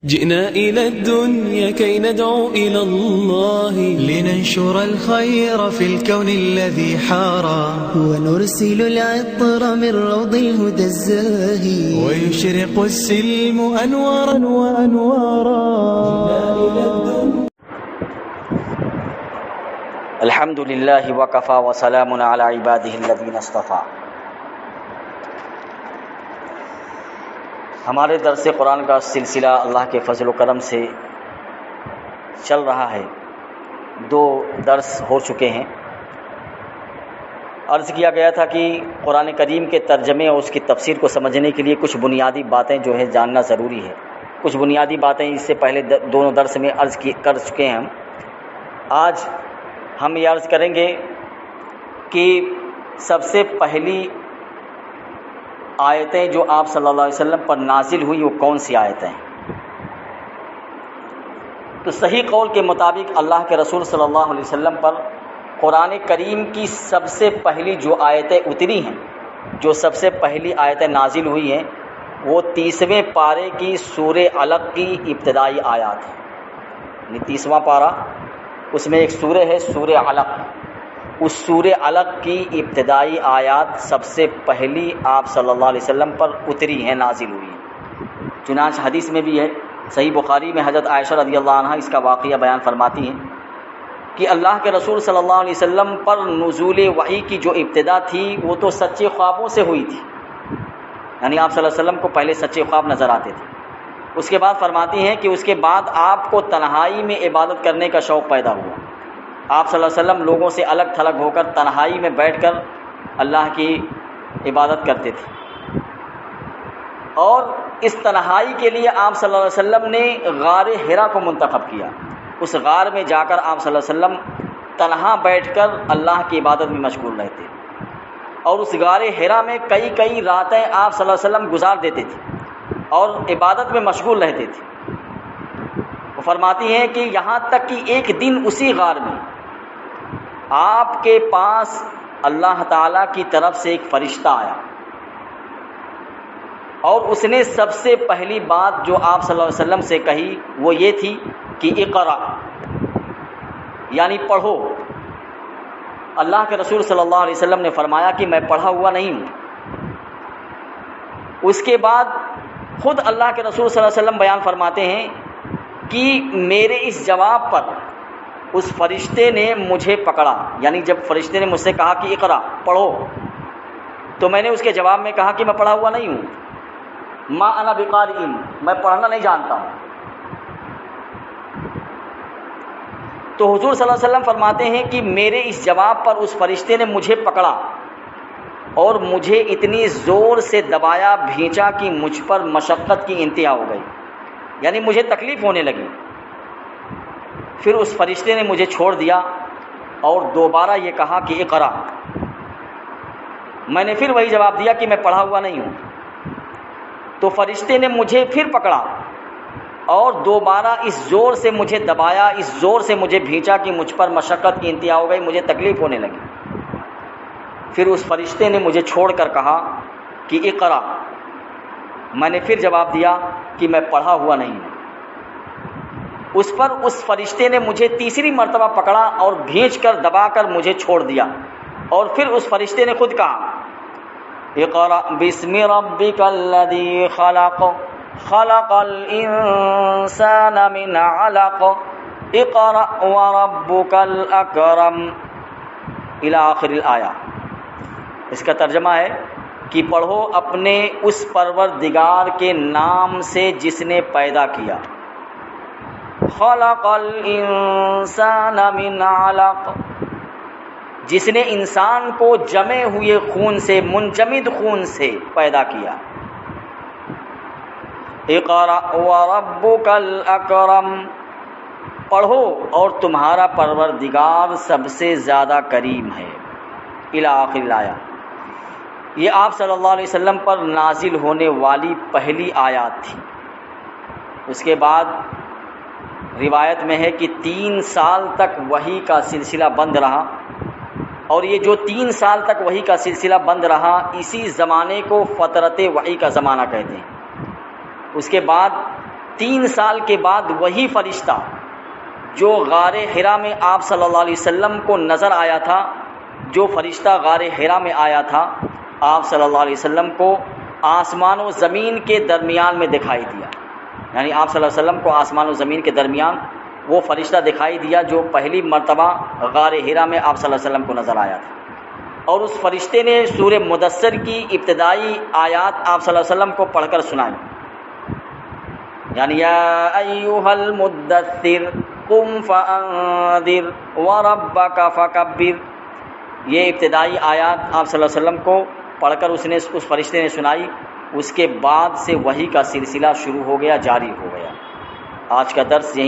جئنا إلى الدنيا كي ندعو إلى الله لننشر الخير في الكون الذي حارى ونرسل العطر من روض الهدى الزاهي ويشرق السلم أنوارا وأنوارا. الحمد لله وكفى وسلام على عباده الذين اصطفى. ہمارے درس قرآن کا سلسلہ اللہ کے فضل و کرم سے چل رہا ہے. 2 درس ہو چکے ہیں. عرض کیا گیا تھا کہ قرآن کریم کے ترجمے اور اس کی تفسیر کو سمجھنے کے لیے کچھ بنیادی باتیں جو ہے جاننا ضروری ہے. کچھ بنیادی باتیں اس سے پہلے دونوں درس میں عرض کر چکے ہیں. آج ہم یہ عرض کریں گے کہ سب سے پہلی آیتیں جو آپ صلی اللہ علیہ وسلم پر نازل ہوئی وہ کون سی آیتیں ہیں. تو صحیح قول کے مطابق اللہ کے رسول صلی اللہ علیہ وسلم پر قرآن کریم کی سب سے پہلی جو آیتیں اتری ہیں، جو سب سے پہلی آیتیں نازل ہوئی ہیں، وہ 30ویں پارے کی سورہ علق کی ابتدائی آیات ہیں. یعنی 30واں پارہ، اس میں ایک سورہ ہے سورہ علق. اس سورہ علق کی ابتدائی آیات سب سے پہلی آپ صلی اللہ علیہ وسلم پر اتری ہیں، نازل ہوئی ہیں. چنانچہ حدیث میں بھی ہے، صحیح بخاری میں حضرت عائشہ رضی اللہ عنہا اس کا واقعہ بیان فرماتی ہیں کہ اللہ کے رسول صلی اللہ علیہ وسلم پر نزول وحی کی جو ابتدا تھی وہ تو سچے خوابوں سے ہوئی تھی. یعنی آپ صلی اللہ علیہ وسلم کو پہلے سچے خواب نظر آتے تھے. اس کے بعد فرماتی ہیں کہ اس کے بعد آپ کو تنہائی میں عبادت کرنے کا شوق پیدا ہوا. آپ صلی اللہ علیہ وسلم لوگوں سے الگ تھلگ ہو کر تنہائی میں بیٹھ کر اللہ کی عبادت کرتے تھے. اور اس تنہائی کے لیے آپ صلی اللہ علیہ وسلم نے غار حرا کو منتخب کیا. اس غار میں جا کر آپ صلی اللہ علیہ وسلم تنہا بیٹھ کر اللہ کی عبادت میں مشغول رہتے. اور اس غار حرا میں کئی راتیں آپ صلی اللہ علیہ وسلم گزار دیتے تھے اور عبادت میں مشغول رہتے تھے. وہ فرماتی ہیں کہ یہاں تک کہ ایک دن اسی غار میں آپ کے پاس اللہ تعالیٰ کی طرف سے ایک فرشتہ آیا اور اس نے سب سے پہلی بات جو آپ صلی اللہ علیہ وسلم سے کہی وہ یہ تھی کہ اقرا، یعنی پڑھو. اللہ کے رسول صلی اللہ علیہ وسلم نے فرمایا کہ میں پڑھا ہوا نہیں ہوں. اس کے بعد خود اللہ کے رسول صلی اللہ علیہ وسلم بیان فرماتے ہیں کہ میرے اس جواب پر اس فرشتے نے مجھے پکڑا. یعنی جب فرشتے نے مجھ سے کہا کہ اقرا، پڑھو، تو میں نے اس کے جواب میں کہا کہ میں پڑھا ہوا نہیں ہوں. ما انا بقارئ، میں پڑھنا نہیں جانتا ہوں. تو حضور صلی اللہ علیہ وسلم فرماتے ہیں کہ میرے اس جواب پر اس فرشتے نے مجھے پکڑا اور مجھے اتنی زور سے دبایا بھینچا کہ مجھ پر مشقت کی انتہا ہو گئی. یعنی مجھے تکلیف ہونے لگی. پھر اس فرشتے نے مجھے چھوڑ دیا اور دوبارہ یہ کہا کہ اقرا. میں نے پھر وہی جواب دیا کہ میں پڑھا ہوا نہیں ہوں. تو فرشتے نے مجھے پھر پکڑا اور دوبارہ اس زور سے مجھے دبایا، اس زور سے مجھے بھینچا کہ مجھ پر مشقت کی انتہا ہو گئی، مجھے تکلیف ہونے لگی. پھر اس فرشتے نے مجھے چھوڑ کر کہا کہ اقرا. میں نے پھر جواب دیا کہ میں پڑھا ہوا نہیں ہوں. اس پر اس فرشتے نے مجھے تیسری مرتبہ پکڑا اور بھینچ کر دبا کر مجھے چھوڑ دیا. اور پھر اس فرشتے نے خود کہا اقرأ بسم ربک الذی خلق خلق الانسان من علق اقرأ وربک الاکرم الی آخر الآیہ. اس کا ترجمہ ہے کہ پڑھو اپنے اس پروردگار کے نام سے جس نے پیدا کیا. خلق الانسان من علق، جس نے انسان کو جمے ہوئے خون سے، منجمد خون سے پیدا کیا. اقرأ وربک الاکرم، پڑھو اور تمہارا پروردگار سب سے زیادہ کریم ہے. الی آخر الآیہ. یہ آپ صلی اللہ علیہ وسلم پر نازل ہونے والی پہلی آیات تھی. اس کے بعد روایت میں ہے کہ 3 سال تک وحی کا سلسلہ بند رہا. اور یہ جو 3 سال تک وحی کا سلسلہ بند رہا، اسی زمانے کو فترت وحی کا زمانہ کہتے ہیں. اس کے بعد 3 سال کے بعد وہی فرشتہ جو غار حرا میں آپ صلی اللہ علیہ وسلم کو نظر آیا تھا، جو فرشتہ غار حرا میں آیا تھا آپ صلی اللہ علیہ وسلم کو آسمان و زمین کے درمیان میں دکھائی دیا. یعنی آپ صلی اللہ علیہ وسلم کو آسمان و زمین کے درمیان وہ فرشتہ دکھائی دیا جو پہلی مرتبہ غار حرا میں آپ صلی اللہ علیہ وسلم کو نظر آیا تھا. اور اس فرشتے نے سورہ مدثر کی ابتدائی آیات آپ صلی اللہ علیہ وسلم کو پڑھ کر سنائی. یعنی یا ایھا المدثر قم فانذر وربک فکبر، یہ ابتدائی آیات آپ صلی اللہ علیہ وسلم کو پڑھ کر اس فرشتے نے سنائی. اس کے بعد سے وحی کا سلسلہ شروع ہو گیا، جاری ہو گیا. آج کا درس یہیں